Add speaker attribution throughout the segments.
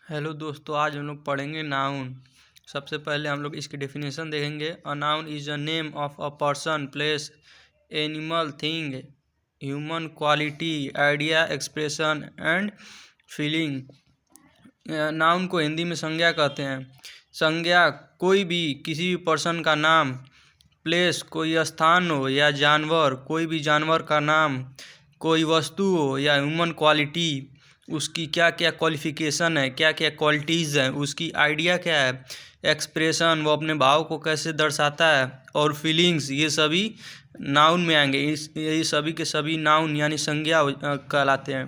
Speaker 1: Hello दोस्तों, आज हम लोग पढ़ेंगे नाउन। सबसे पहले हम लोग इसकी डेफिनेशन देखेंगे। A noun is a name of a person, place, animal, thing, human quality, idea, expression and feeling. Noun को हिंदी में संज्ञा कहते हैं। संज्ञा कोई भी किसी भी पर्सन का नाम, प्लेस कोई स्थान हो या जानवर कोई भी जानवर का नाम, कोई वस्तु हो या ह्यूमन क्वालिटी उसकी क्या क्या क्वालिफ़िकेशन है, क्या क्या क्वालिटीज़ हैं, उसकी आइडिया क्या है, एक्सप्रेशन वो अपने भाव को कैसे दर्शाता है, और फीलिंग्स, ये सभी नाउन में आएंगे। ये सभी के सभी नाउन यानी संज्ञा कहलाते हैं।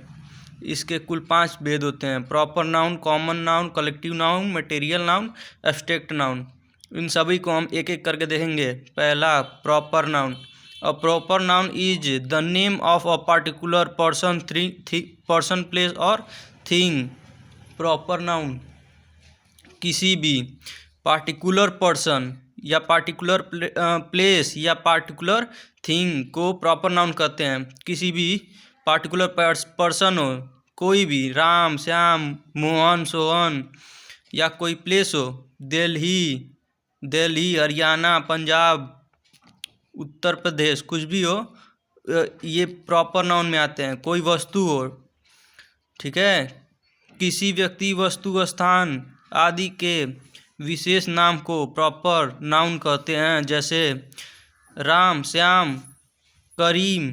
Speaker 1: इसके कुल 5 भेद होते हैं: proper noun, common noun, collective noun, material noun, abstract noun. इन सभी को हम एक एक करके देखेंगे। पहला, proper noun. A proper noun is the name of a particular person, person, place और थिंग। प्रॉपर नाउन किसी भी पार्टिकुलर पर्सन या पार्टिकुलर प्लेस या पार्टिकुलर थिंग को प्रॉपर नाउन कहते हैं। किसी भी पार्टिकुलर पर्सन हो, कोई भी, राम, श्याम, मोहन, सोहन, या कोई प्लेस हो, दिल्ली, हरियाणा, पंजाब, उत्तर प्रदेश, कुछ भी हो, ये प्रॉपर नाउन में आते हैं। कोई वस्तु हो, ठीक है, किसी व्यक्ति, वस्तु, स्थान आदि के विशेष नाम को प्रॉपर नाउन कहते हैं। जैसे Ram, Shyam, Karim,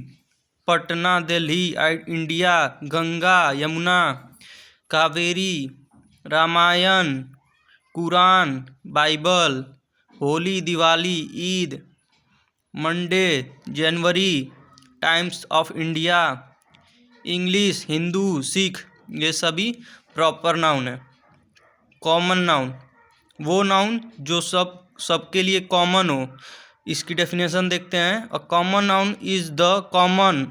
Speaker 1: Patna, Delhi, India, Ganga, Yamuna, Kaveri, Ramayan, Quran, Bible, Holi, Diwali, Eid, Monday, जनवरी, Times of India, English, Hindu, Sikh, ये सभी प्रॉपर नाउन है। कॉमन नाउन वो नाउन जो सबके लिए कॉमन हो। इसकी डेफिनेशन देखते हैं। A common noun is the common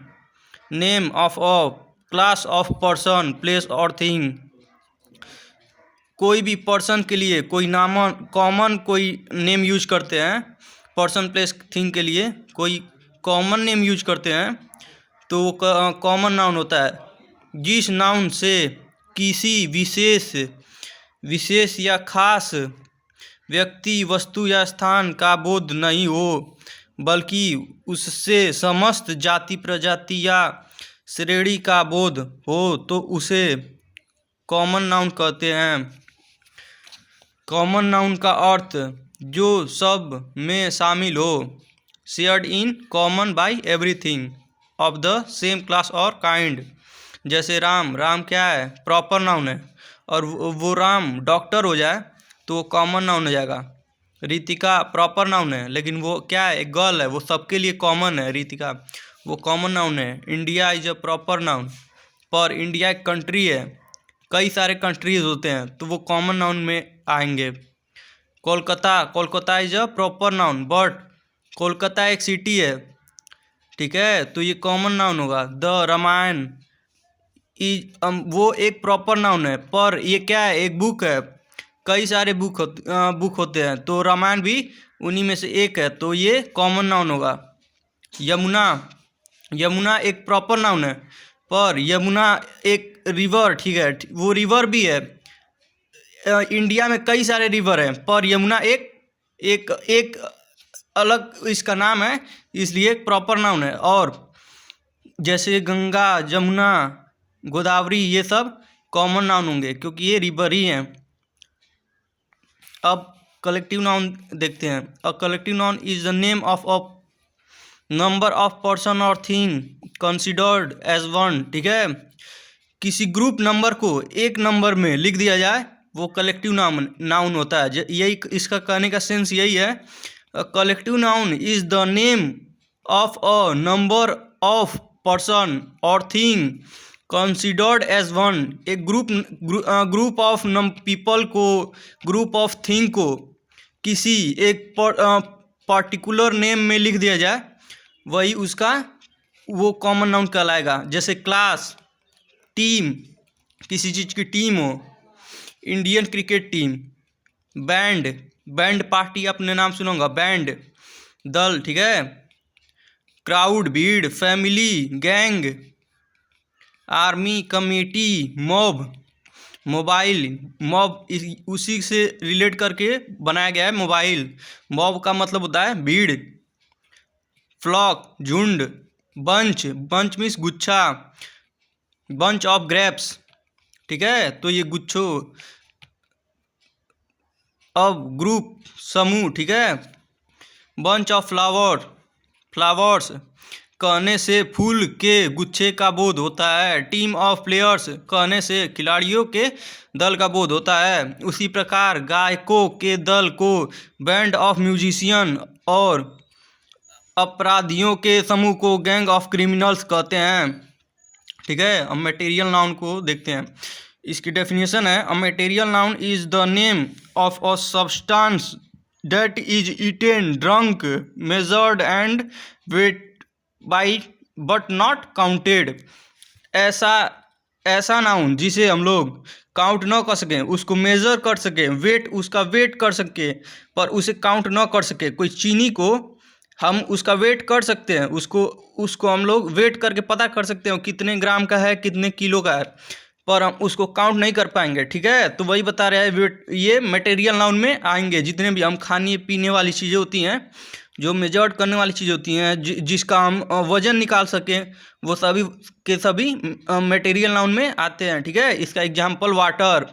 Speaker 1: name of a class of person, place और थिंग। कोई भी पर्सन के लिए कोई नाम कॉमन कोई नेम यूज करते हैं। पर्सन, प्लेस, थिंग के लिए कोई कॉमन नेम यूज करते हैं तो वो कॉमन नाउन होता है। जिस नाउन से किसी विशेष या खास व्यक्ति, वस्तु या स्थान का बोध नहीं हो, बल्कि उससे समस्त जाति, प्रजाति या श्रेणी का बोध हो, तो उसे कॉमन नाउन कहते हैं। कॉमन नाउन का अर्थ जो सब में शामिल हो, shared in common by everything of the same class और काइंड। जैसे राम क्या है, प्रॉपर नाउन है, और वो राम डॉक्टर हो जाए तो वो कॉमन नाउन हो जाएगा। रितिका प्रॉपर नाउन है, लेकिन वो क्या है, एक गर्ल है, वो सबके लिए कॉमन है। रितिका वो कॉमन नाउन है। India is a proper noun, पर इंडिया एक कंट्री है, कई सारे कंट्रीज होते हैं तो वो कॉमन नाउन में आएंगे। Kolkata is a proper noun, but Kolkata एक सिटी है, ठीक है, तो ये कॉमन नाउन होगा। द रामायण वो एक प्रॉपर नाउन है, पर ये क्या है, एक बुक है, कई सारे बुक होते हैं, तो रामायण भी उन्हीं में से एक है, तो ये कॉमन नाउन होगा। यमुना एक प्रॉपर नाउन है, पर यमुना एक रिवर, ठीक है, वो रिवर भी है। इंडिया में कई सारे रिवर हैं, पर यमुना एक अलग इसका नाम है, इसलिए एक प्रॉपर नाउन है। और जैसे गंगा, जमुना, गोदावरी, ये सब कॉमन नाउन होंगे क्योंकि ये रिवर ही हैं। अब कलेक्टिव नाउन देखते हैं। A collective noun is the name of a number of person और थिंग कंसिडर्ड एज वन, ठीक है, किसी ग्रुप नंबर को एक नंबर में लिख दिया जाए वो कलेक्टिव नाउन होता है। यही इसका कहने का सेंस यही है। Collective noun is the name of a number of person और थिंग कंसिडर्ड एज वन। एक ग्रुप ऑफ पीपल को, ग्रुप ऑफ थिंग को किसी एक पर्टिकुलर नेम में लिख दिया जाए, वही उसका वो कॉमन नाउन कहलाएगा। जैसे क्लास, टीम, किसी चीज़ की टीम हो, Indian cricket team, band party, अपने नाम सुनूंगा, बैंड दल, ठीक है, क्राउड भीड़, family gang, army committee, mob mobile, mob उसी से रिलेट करके बनाया गया है मोबाइल। मॉब का मतलब होता है भीड़। फ्लॉक झुंड। बंच, बंच मीन्स गुच्छा, बंच ऑफ ग्रेप्स, ठीक है, तो ये गुच्छों। अब ग्रुप समूह, ठीक है। बंच ऑफ फ्लावर, फ्लावर्स कहने से फूल के गुच्छे का बोध होता है। टीम ऑफ प्लेयर्स कहने से खिलाड़ियों के दल का बोध होता है। उसी प्रकार गायकों के दल को बैंड ऑफ म्यूजिशियन और अपराधियों के समूह को गैंग ऑफ क्रिमिनल्स कहते हैं, ठीक है। अब मटेरियल नाउन को देखते हैं। इसकी डेफिनेशन है, a material noun is the name of a substance that is eaten, drunk, measured and weight by but not counted. ऐसा नाउन जिसे हम लोग काउंट न कर सकें, उसको मेज़र कर सकें, वेट उसका वेट कर सकें पर उसे काउंट न कर सकें। कोई चीनी को हम उसका वेट कर सकते हैं, उसको हम लोग वेट करके पता कर सकते हैं कितने ग्राम का है, कितने किलो का है, पर हम उसको काउंट नहीं कर पाएंगे, ठीक है। तो वही बता रहा है वेट, ये मटेरियल नाउन में आएंगे। जितने भी हम खाने पीने वाली चीज़ें होती हैं, जो मेजर्ड करने वाली चीज़ होती हैं, जिसका हम वजन निकाल सकें, वो सभी के सभी मटेरियल नाउन में आते हैं, ठीक है। इसका एग्जांपल वाटर,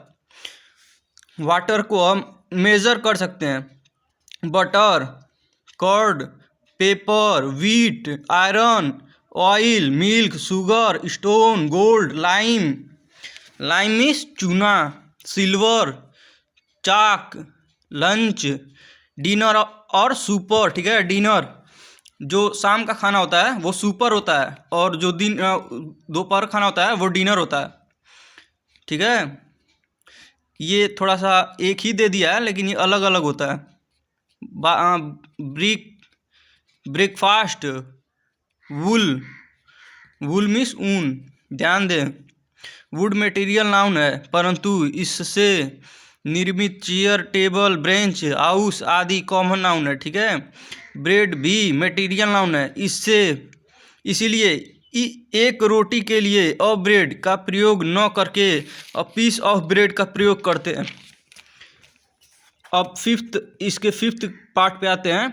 Speaker 1: वाटर को हम मेज़र कर सकते हैं। Butter, curd, pepper, wheat, iron, oil, milk, sugar, stone, gold, lime, lime means चूना, सिल्वर, चाक, लंच, डिनर और सुपर, ठीक है। डिनर जो शाम का खाना होता है वो सुपर होता है, और जो दिन दोपहर खाना होता है वो डिनर होता है, ठीक है। ये थोड़ा सा एक ही दे दिया है लेकिन ये अलग अलग होता है। ब्रेकफास्ट, वुल, वुल मीन्स ऊन, ध्यान दें। वुड मटेरियल नाउन है, परंतु इससे निर्मित चेयर, टेबल, बेंच, हाउस आदि कॉमन नाउन है, ठीक है। ब्रेड भी मटेरियल नाउन है, इसीलिए एक रोटी के लिए अ ब्रेड का प्रयोग न करके अ पीस ऑफ ब्रेड का प्रयोग करते हैं। अब इसके फिफ्थ पार्ट पे आते हैं,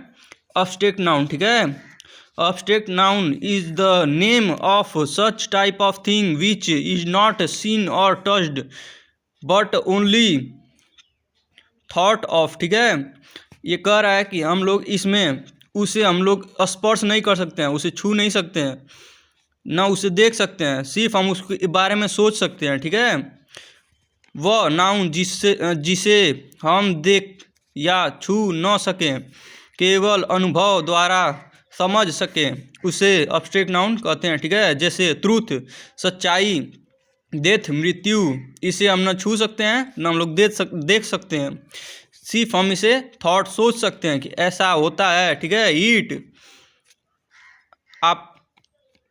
Speaker 1: अब्स्ट्रैक्ट नाउन, ठीक है। Abstract noun is the name of such type of thing which is not seen और touched but only thought of, ठीक है। ये कह रहा है कि हम लोग इसमें उसे हम लोग स्पर्श नहीं कर सकते हैं, उसे छू नहीं सकते हैं, ना उसे देख सकते हैं, सिर्फ हम उसके बारे में सोच सकते हैं, ठीक है। वह नाउन जिसे हम देख या छू न सकें, केवल अनुभव द्वारा समझ सकें, उसे अब्स्ट्रैक्ट नाउन कहते हैं, ठीक है। जैसे ट्रूथ, सच्चाई, डेथ, मृत्यु, इसे हम न छू सकते हैं न हम लोग देख सकते हैं, सिर्फ हम इसे थॉट सोच सकते हैं कि ऐसा होता है, ठीक है। ईट, आप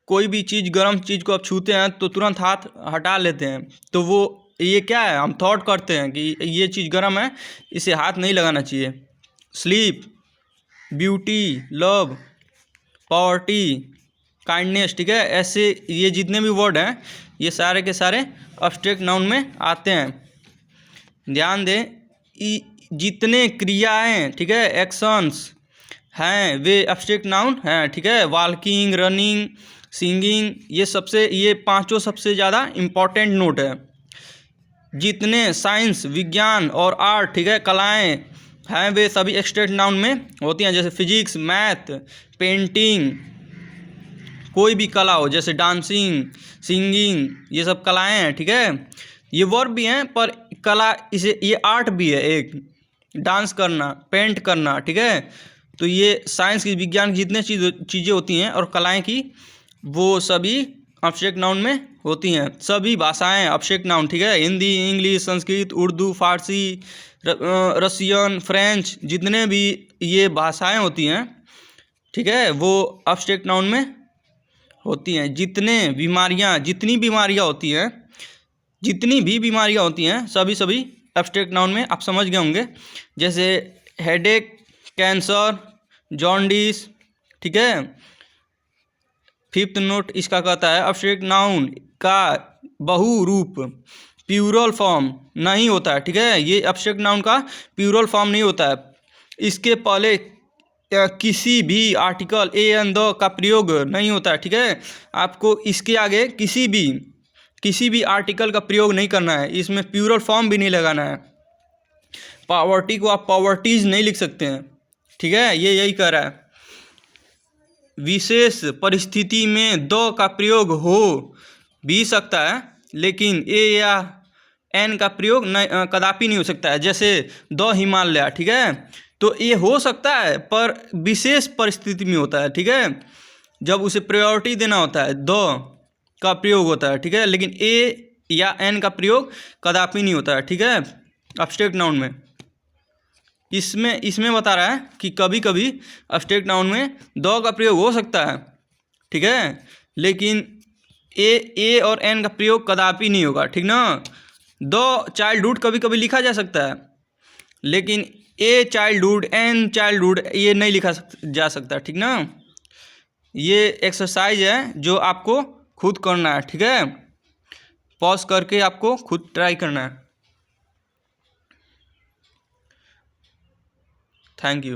Speaker 1: कोई भी चीज़, गर्म चीज़ को आप छूते हैं तो तुरंत हाथ हटा लेते हैं, तो वो ये क्या है, हम थॉट करते हैं कि ये चीज़ गर्म है, इसे हाथ नहीं लगाना चाहिए। Sleep, beauty, love, poverty, kindness, ठीक है। ऐसे ये जितने भी वर्ड हैं ये सारे के सारे अब्स्ट्रैक्ट नाउन में आते हैं। ध्यान दें, जितने क्रियाएं, ठीक है, एक्शंस हैं वे अब्स्ट्रैक्ट नाउन हैं, ठीक है। वॉकिंग, रनिंग, सिंगिंग, ये पांचों सबसे ज़्यादा इम्पॉर्टेंट नोट है। जितने साइंस, विज्ञान और आर्ट, ठीक है, कलाएं हैं वे सभी अब्स्ट्रैक्ट नाउन में होती हैं। जैसे फिजिक्स, मैथ, पेंटिंग, कोई भी कला हो, जैसे डांसिंग, सिंगिंग, ये सब कलाएं हैं, ठीक है। ये वर्ब भी हैं पर कला, इसे ये आर्ट भी है, एक डांस करना, पेंट करना, ठीक है। तो ये साइंस की, विज्ञान की जितने चीज़ें होती हैं और कलाएं की, वो सभी अब्स्ट्रैक्ट नाउन में होती हैं। सभी भाषाएं अब्स्ट्रैक्ट नाउन, ठीक है। हिंदी, इंग्लिश, संस्कृत, उर्दू, फारसी, रसियन, फ्रेंच, जितने भी ये भाषाएं होती हैं, ठीक है, वो अब्स्ट्रैक्ट नाउन में होती हैं। जितनी भी बीमारियां होती हैं सभी अब्स्ट्रैक्ट नाउन में, आप समझ गए होंगे। जैसे हेडेक, कैंसर, जॉन्डिस, ठीक है। फिफ्थ नोट इसका कहता है, अब्स्ट्रैक्ट नाउन का बहुरूप प्लूरल फॉर्म नहीं होता है, ठीक है। ये एब्स्ट्रैक्ट नाउन का प्लूरल फॉर्म नहीं होता है। इसके पहले किसी भी आर्टिकल ए एन द का प्रयोग नहीं होता है, ठीक है। आपको इसके आगे किसी भी आर्टिकल का प्रयोग नहीं करना है, इसमें प्लूरल फॉर्म भी नहीं लगाना है। पॉवर्टी को आप पॉवर्टीज नहीं लिख सकते हैं, ठीक है। ये यही कह रहा है। विशेष परिस्थिति में द का प्रयोग हो भी सकता है, लेकिन ए या एन का प्रयोग नहीं कदापि नहीं हो सकता है। जैसे द हिमालय, ठीक है, तो ये हो सकता है पर विशेष परिस्थिति में होता है, ठीक है। जब उसे प्रायोरिटी देना होता है द का प्रयोग होता है, ठीक है, लेकिन ए या एन का प्रयोग कदापि नहीं होता है, ठीक है, एब्स्ट्रैक्ट नाउन में। इसमें बता रहा है कि कभी कभी एब्स्ट्रैक्ट नाउन में द का प्रयोग हो सकता है, ठीक है, लेकिन ए और एन का प्रयोग कदापि नहीं होगा, ठीक ना। द चाइल्डहुड कभी कभी लिखा जा सकता है, लेकिन ए चाइल्डहुड एन चाइल्डहुड ये नहीं लिखा जा सकता, ठीक ना। ये एक्सरसाइज है जो आपको खुद करना है, ठीक है। पॉज करके आपको खुद ट्राई करना है। Thank you.